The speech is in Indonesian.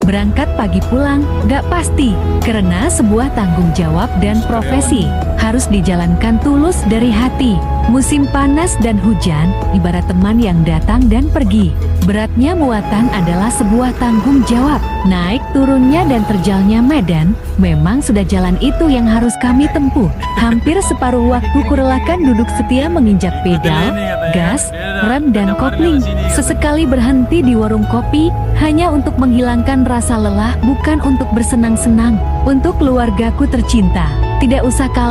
Berangkat pagi pulang, gak pasti, karena sebuah tanggung jawab dan profesi harus dijalankan tulus dari hati. Musim panas dan hujan, ibarat teman yang datang dan pergi. Beratnya muatan adalah sebuah tanggung jawab. Naik turunnya dan terjalnya medan, memang sudah jalan itu yang harus kami tempuh. Hampir separuh waktu kurelakan duduk setia menginjak pedal, gas, rem dan kopling. Sesekali berhenti di warung kopi, hanya untuk menghilangkan rasa lelah, bukan untuk bersenang-senang. Untuk keluargaku tercinta, tidak usah kalian